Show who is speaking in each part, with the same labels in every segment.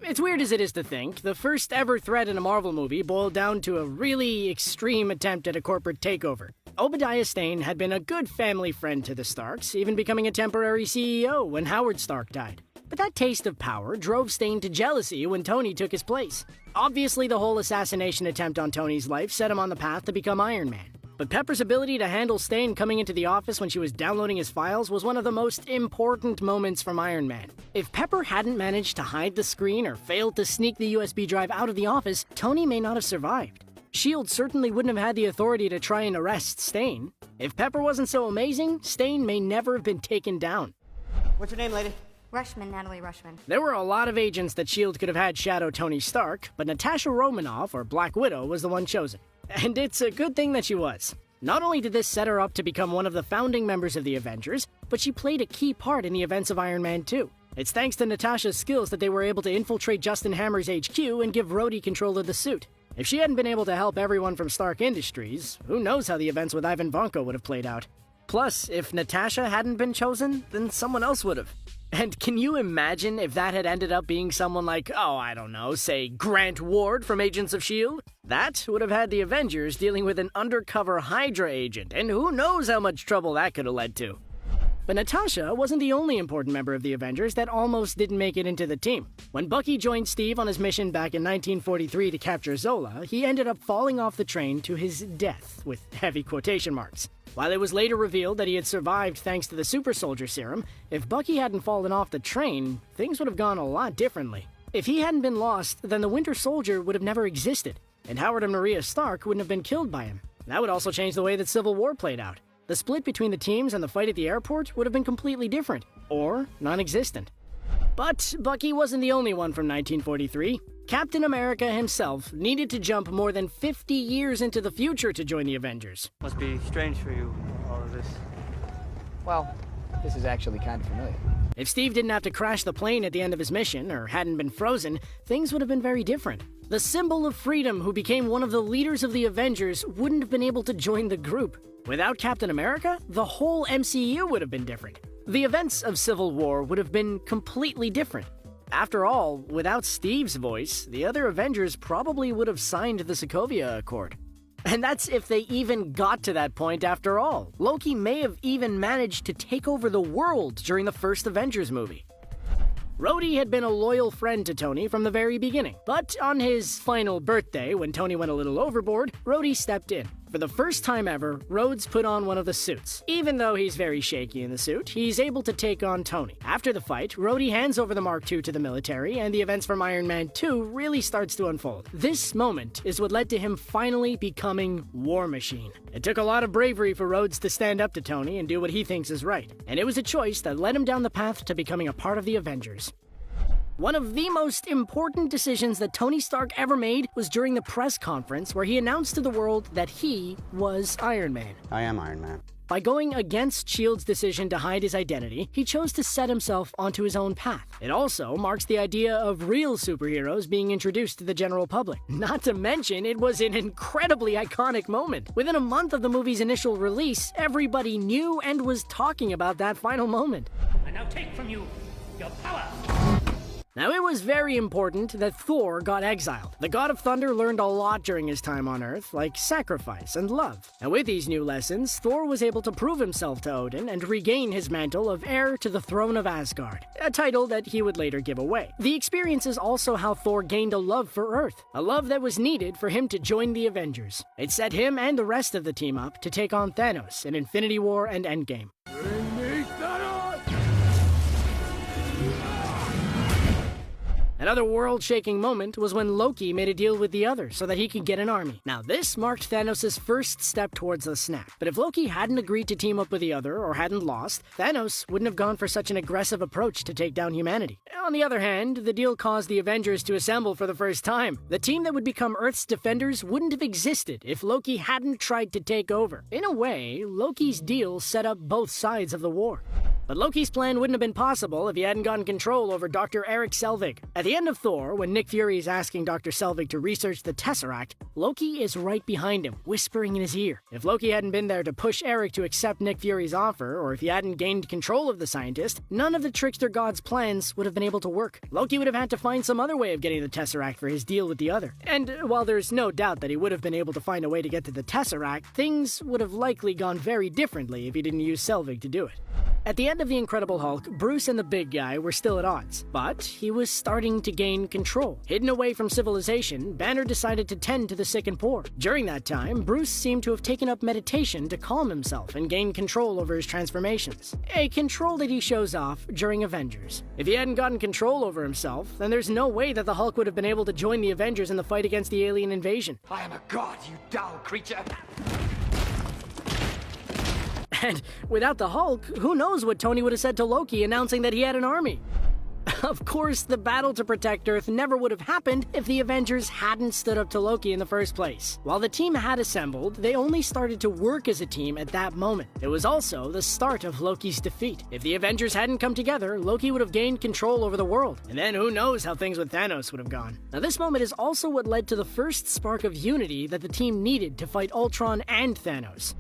Speaker 1: It's weird as it is to think, the first ever threat in a Marvel movie boiled down to a really extreme attempt at a corporate takeover. Obadiah Stane had been a good family friend to the Starks, even becoming a temporary CEO when Howard Stark died. But that taste of power drove Stane to jealousy when Tony took his place. Obviously, the whole assassination attempt on Tony's life set him on the path to become Iron Man. But Pepper's ability to handle Stane coming into the office when she was downloading his files was one of the most important moments from Iron Man. If Pepper hadn't managed to hide the screen or failed to sneak the USB drive out of the office, Tony may not have survived. S.H.I.E.L.D. certainly wouldn't have had the authority to try and arrest Stane. If Pepper wasn't so amazing, Stane may never have been taken down.
Speaker 2: What's your name, lady?
Speaker 3: Rushman, Natalie Rushman.
Speaker 1: There were a lot of agents that S.H.I.E.L.D. could have had shadow Tony Stark, but Natasha Romanoff, or Black Widow, was the one chosen. And it's a good thing that she was. Not only did this set her up to become one of the founding members of the Avengers, but she played a key part in the events of Iron Man 2. It's thanks to Natasha's skills that they were able to infiltrate Justin Hammer's HQ and give Rhodey control of the suit. If she hadn't been able to help everyone from Stark Industries, who knows how the events with Ivan Vanko would have played out. Plus, if Natasha hadn't been chosen, then someone else would have. And can you imagine if that had ended up being someone like, oh, I don't know, say Grant Ward from Agents of S.H.I.E.L.D.? That would have had the Avengers dealing with an undercover Hydra agent, and who knows how much trouble that could have led to. But Natasha wasn't the only important member of the Avengers that almost didn't make it into the team. When Bucky joined Steve on his mission back in 1943 to capture Zola, he ended up falling off the train to his death, with heavy quotation marks. While it was later revealed that he had survived thanks to the super soldier serum, if Bucky hadn't fallen off the train, things would have gone a lot differently. If he hadn't been lost, then the Winter Soldier would have never existed, and Howard and Maria Stark wouldn't have been killed by him. That would also change the way that Civil War played out. The split between the teams and the fight at the airport would have been completely different, or non-existent. But Bucky wasn't the only one from 1943. Captain America himself needed to jump more than 50 years into the future to join the Avengers.
Speaker 2: Must be strange for you, all of this.
Speaker 4: Well, this is actually kind of familiar.
Speaker 1: If Steve didn't have to crash the plane at the end of his mission, or hadn't been frozen, things would have been very different. The symbol of freedom who became one of the leaders of the Avengers wouldn't have been able to join the group. Without Captain America, the whole MCU would have been different. The events of Civil War would have been completely different. After all, without Steve's voice, the other Avengers probably would have signed the Sokovia Accord. And that's if they even got to that point after all. Loki may have even managed to take over the world during the first Avengers movie. Rhodey had been a loyal friend to Tony from the very beginning, but on his final birthday, when Tony went a little overboard, Rhodey stepped in. For the first time ever, Rhodes put on one of the suits. Even though he's very shaky in the suit, he's able to take on Tony. After the fight, Rhodey hands over the Mark II to the military, and the events from Iron Man 2 really starts to unfold. This moment is what led to him finally becoming War Machine. It took a lot of bravery for Rhodes to stand up to Tony and do what he thinks is right, and it was a choice that led him down the path to becoming a part of the Avengers. One of the most important decisions that Tony Stark ever made was during the press conference where he announced to the world that he was Iron Man.
Speaker 5: I am Iron Man.
Speaker 1: By going against S.H.I.E.L.D.'s decision to hide his identity, he chose to set himself onto his own path. It also marks the idea of real superheroes being introduced to the general public. Not to mention, it was an incredibly iconic moment. Within a month of the movie's initial release, everybody knew and was talking about that final moment.
Speaker 6: I now take from you your power.
Speaker 1: Now, it was very important that Thor got exiled. The God of Thunder learned a lot during his time on Earth, like sacrifice and love. And with these new lessons, Thor was able to prove himself to Odin and regain his mantle of heir to the throne of Asgard, a title that he would later give away. The experience is also how Thor gained a love for Earth, a love that was needed for him to join the Avengers. It set him and the rest of the team up to take on Thanos in Infinity War and Endgame.
Speaker 6: Bring me Thanos!
Speaker 1: Another world-shaking moment was when Loki made a deal with the others so that he could get an army. Now, this marked Thanos' first step towards the snap. But if Loki hadn't agreed to team up with the other or hadn't lost, Thanos wouldn't have gone for such an aggressive approach to take down humanity. On the other hand, the deal caused the Avengers to assemble for the first time. The team that would become Earth's defenders wouldn't have existed if Loki hadn't tried to take over. In a way, Loki's deal set up both sides of the war. But Loki's plan wouldn't have been possible if he hadn't gotten control over Dr. Eric Selvig. At the end of Thor, when Nick Fury is asking Dr. Selvig to research the Tesseract, Loki is right behind him, whispering in his ear. If Loki hadn't been there to push Eric to accept Nick Fury's offer, or if he hadn't gained control of the scientist, none of the trickster god's plans would have been able to work. Loki would have had to find some other way of getting the Tesseract for his deal with the other. And while there's no doubt that he would have been able to find a way to get to the Tesseract, things would have likely gone very differently if he didn't use Selvig to do it. At the end of The Incredible Hulk, Bruce and the big guy were still at odds, but he was starting to gain control. Hidden away from civilization, Banner decided to tend to the sick and poor. During that time, Bruce seemed to have taken up meditation to calm himself and gain control over his transformations. A control that he shows off during Avengers. If he hadn't gotten control over himself, then there's no way that the Hulk would have been able to join the Avengers in the fight against the alien invasion.
Speaker 3: I am a god, you dull creature.
Speaker 1: And without the Hulk, who knows what Tony would have said to Loki announcing that he had an army? Of course, the battle to protect Earth never would have happened if the Avengers hadn't stood up to Loki in the first place. While the team had assembled, they only started to work as a team at that moment. It was also the start of Loki's defeat. If the Avengers hadn't come together, Loki would have gained control over the world. And then who knows how things with Thanos would have gone. Now this moment is also what led to the first spark of unity that the team needed to fight Ultron and Thanos.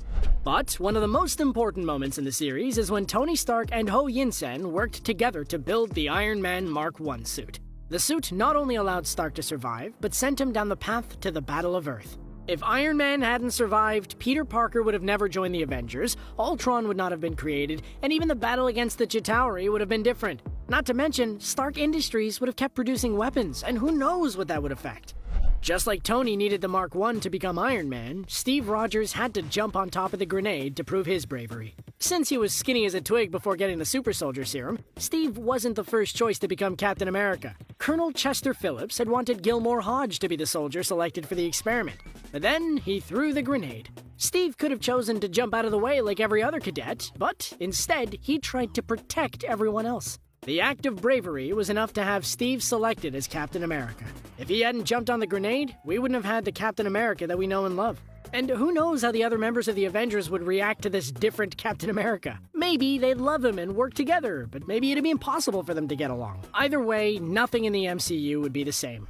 Speaker 1: But one of the most important moments in the series is when Tony Stark and Ho Yinsen worked together to build the Iron Man Mark I suit. The suit not only allowed Stark to survive, but sent him down the path to the Battle of Earth. If Iron Man hadn't survived, Peter Parker would have never joined the Avengers, Ultron would not have been created, and even the battle against the Chitauri would have been different. Not to mention, Stark Industries would have kept producing weapons, and who knows what that would affect. Just like Tony needed the Mark I to become Iron Man, Steve Rogers had to jump on top of the grenade to prove his bravery. Since he was skinny as a twig before getting the super soldier serum, Steve wasn't the first choice to become Captain America. Colonel Chester Phillips had wanted Gilmore Hodge to be the soldier selected for the experiment, but then he threw the grenade. Steve could have chosen to jump out of the way like every other cadet, but instead he tried to protect everyone else. The act of bravery was enough to have Steve selected as Captain America. If he hadn't jumped on the grenade, we wouldn't have had the Captain America that we know and love. And who knows how the other members of the Avengers would react to this different Captain America. Maybe they'd love him and work together, but maybe it'd be impossible for them to get along. Either way, nothing in the MCU would be the same.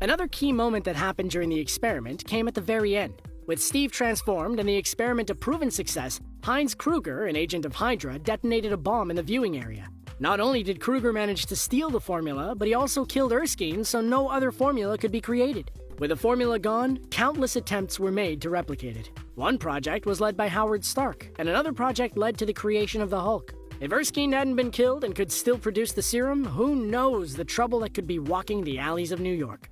Speaker 1: Another key moment that happened during the experiment came at the very end. With Steve transformed and the experiment a proven success, Heinz Kruger, an agent of Hydra, detonated a bomb in the viewing area. Not only did Kruger manage to steal the formula, but he also killed Erskine so no other formula could be created. With the formula gone, countless attempts were made to replicate it. One project was led by Howard Stark, and another project led to the creation of the Hulk. If Erskine hadn't been killed and could still produce the serum, who knows the trouble that could be walking the alleys of New York.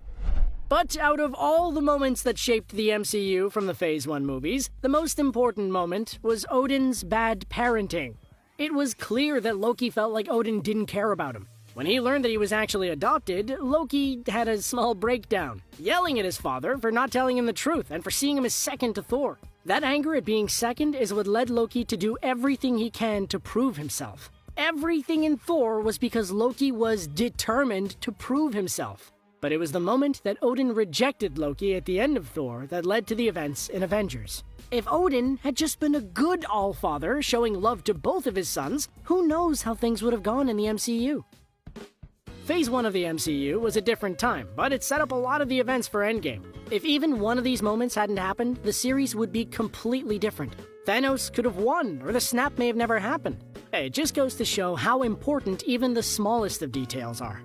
Speaker 1: But out of all the moments that shaped the MCU from the Phase 1 movies, the most important moment was Odin's bad parenting. It was clear that Loki felt like Odin didn't care about him. When he learned that he was actually adopted, Loki had a small breakdown, yelling at his father for not telling him the truth and for seeing him as second to Thor. That anger at being second is what led Loki to do everything he can to prove himself. Everything in Thor was because Loki was determined to prove himself. But it was the moment that Odin rejected Loki at the end of Thor that led to the events in Avengers. If Odin had just been a good Allfather, showing love to both of his sons, who knows how things would have gone in the MCU? Phase 1 of the MCU was a different time, but it set up a lot of the events for Endgame. If even one of these moments hadn't happened, the series would be completely different. Thanos could have won, or the snap may have never happened. It just goes to show how important even the smallest of details are.